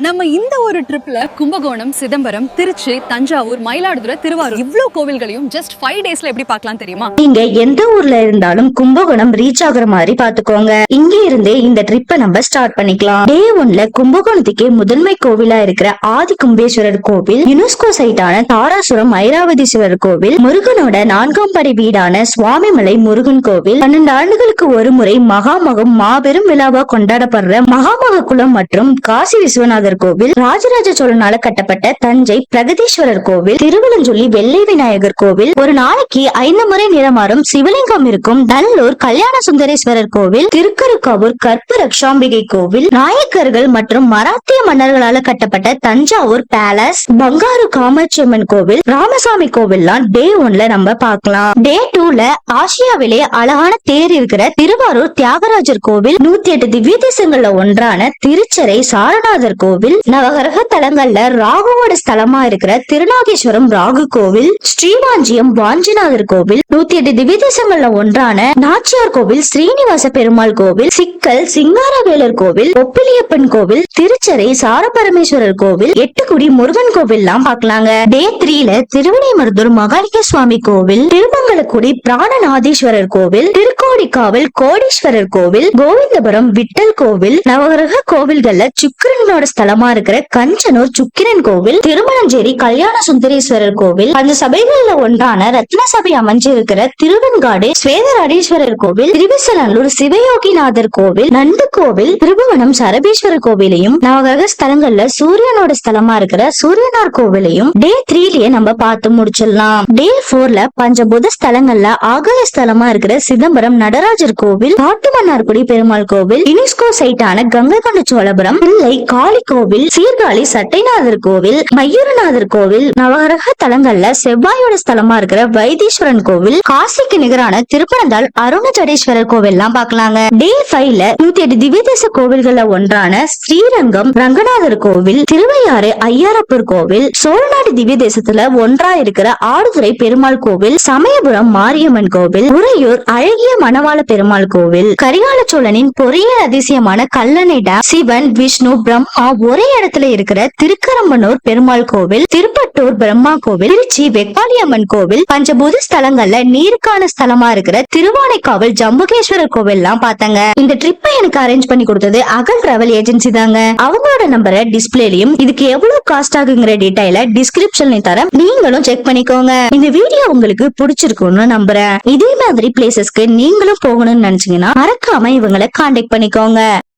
நம்ம இந்த ஒரு ட்ரிப்ல கும்பகோணம், சிதம்பரம், திருச்சி, தஞ்சாவூர், மயிலாடுதுறை, திருவாரூர் இவ்ளோ கோவில்களையும் ஜஸ்ட் 5 டேஸ்ல எப்படி பார்க்கலாம் தெரியுமா? நீங்க எந்த ஊர்ல இருந்தாலும் கும்பகோணம் ரீச் ஆகுற மாதிரி பாத்துக்கோங்க. இங்க இருந்தே இந்த ட்ரிப்பை நம்ம ஸ்டார்ட் பண்ணிக்கலாம். டே 1ல கும்பகோணத்துக்கே முதன்மை கோவிலா இருக்கிற ஆதி கும்பேஸ்வரர் கோவில், யுனெஸ்கோ சைட்டான தாராசுரம் ஐராவதீஸ்வரர் கோவில், முருகனோட 4ஆம் படை வீடான சுவாமிமலை முருகன் கோவில், 12 ஆண்டுகளுக்கு ஒரு முறை மகாமகம் மாபெரும் விழாவா கொண்டாடப்படுற மகாமக குளம் மற்றும் காசி விஸ்வநாதர் கோவில், ராஜராஜ சோழனால கட்டப்பட்ட தஞ்சை பிரகதீஸ்வரர் கோவில், திருவலஞ்சுழி வெள்ளை விநாயகர் கோவில், ஒரு நாளைக்கு 5 முறை நிறமாறும் சிவலிங்கம் இருக்கும் நல்லூர் கல்யாண சுந்தரேஸ்வரர் கோவில், திருக்கருக்காவூர் கற்ப ரக்ஷாம்பிகை கோவில், நாயக்கர்கள் மற்றும் மராத்திய மன்னர்களால கட்டப்பட்ட தஞ்சாவூர் பேலஸ், பங்காரு காமாட்சியம்மன் கோவில், ராமசாமி கோவில்லாம் டே 1ல நம்ம பார்க்கலாம். டே 2ல ஆசியாவிலே அழகான தேர் இருக்கிற திருவாரூர் தியாகராஜர் கோவில், 108 திவ்ய தேசங்கள்ல ஒன்றான திருச்சரை சாரநாதர் கோவில், நவகிரக தலங்கள்ல ராகுவோட ஸ்தலமா இருக்கிற திருநாகேஸ்வரம் ராகு கோவில், ஸ்ரீவாஞ்சியம் வாஞ்சிநாதர் கோவில், 108 திவ்ய தேசங்கள்ல ஒன்றான நாச்சியார் கோவில், ஸ்ரீனிவாச பெருமாள் கோவில், சிக்கல் சிங்காரவேலர் கோவில், ஒப்பிலியப்பன் கோவில், திருச்சரை சாரபரமேஸ்வரர் கோவில், எட்டுக்குடி முருகன் கோவில் எல்லாம் பாக்கலாங்க. டே 3ல திருவிடைமருதூர் மகாலிங்க சுவாமி கோவில், திருமங்கலக்குடி பிராணநாதீஸ்வரர் கோவில், திருக்கோடிக்காவல் கோடீஸ்வரர் கோவில், கோவிந்தபுரம் விட்டல் கோவில், நவகிரக கோவில்கள்ல சுக்கிரனோட ஸ்தலமா இருக்கிற கஞ்சனூர் சுக்கிரன் கோவில், திருமணஞ்சேரி கல்யாண சுந்தரேஸ்வரர் கோவில், அந்த சபைகள்ல ஒன்றான ரத்ன சபை அமைஞ்சிருக்கிற திருவெண்காடு ஸ்வேதராடீஸ்வரர் கோவில், திருவிசநல்லூர் சிவயோகிநாதர் கோவில், நந்து கோவில், திருபுவனம் சரபேஸ்வரர் கோவிலையும், நவகிரக ஸ்தலங்கள்ல சூரியனோட ஸ்தலமா இருக்கிற சூரியனார் கோவிலையும் டே 3லயே நம்ம பார்த்து முடிச்சிடலாம். டே 4ல பஞ்சபூத ஸ்தலங்கள்ல ஆகாய ஸ்தலமா இருக்கிற சிதம்பரம் நடராஜர் கோவில், காட்டுமன்னார்குடி பெருமாள் கோவில், யுனெஸ்கோ சைட்டான கங்கை கொண்ட சோழபுரம், பிள்ளை காளி கோவில், சீர்காழி சட்டைநாதர் கோவில், மயூரநாதர் கோவில், நவகிரக தலங்கள்ல செவ்வாயோட ஸ்தலமா இருக்கிற வைத்தீஸ்வரன் கோவில், காசிக்கு நிகரான திருப்பனந்தாள் அருணாச்சலேஸ்வரர் கோவில் எல்லாம் பாக்கலாங்க. டே 5ல 108 திவ்ய தேச கோவில்கள்ல ஒன்றான ஸ்ரீரங்கம் ரங்கநாதர் கோவில், திருவையாறு ஐயாரப்பர் கோவில், சோழநாடு திவ்ய தேசத்துல ஒன்றா இருக்கிற ஆடுதுறை பெருமாள் கோவில், சமயபுரம் மாரியம்மன் கோவில், உறையூர் அழகிய மணவாள பெருமாள் கோவில், கரிகால சோழனின் பொறியியல் அதிசயமான கல்லணை டேம், சிவன் விஷ்ணு பிரம்மா ஒரே இடத்துல இருக்கிற திருக்கரம்பனூர் பெருமாள் கோவில், திருப்பட்டூர் பிரம்மா கோவில், திருச்சி வெக்காளியம்மன் கோவில், பஞ்சபூத ஸ்தலங்கள்ல நீருக்கான ஸ்தலமா இருக்கிற திருவானைக்காவல் ஜம்புகேஸ்வரர் கோவில் எல்லாம் பார்த்தாங்க. இந்த ட்ரிப்பை எனக்கு அரேஞ்ச் பண்ணி கொடுத்தது அகல் டிராவல் ஏஜென்சி தாங்க. அவங்களோட நம்பரை டிஸ்பிளேலயும் இதுக்கு எவ்வளவு காஸ்ட் ஆகுங்கிற டீடைல டிஸ்கிரிப்ஷன்லயும் தரேன், நீங்களும் செக் பண்ணிக்கோங்க. இந்த வீடியோ உங்களுக்கு பிடிச்சிருக்கும்னு நம்புறேன். இதே மாதிரி பிளேசஸ்க்கு நீங்களும் போகணும்னு நினைச்சீங்கன்னா மறக்காம இவங்களை கான்டாக்ட் பண்ணிக்கோங்க.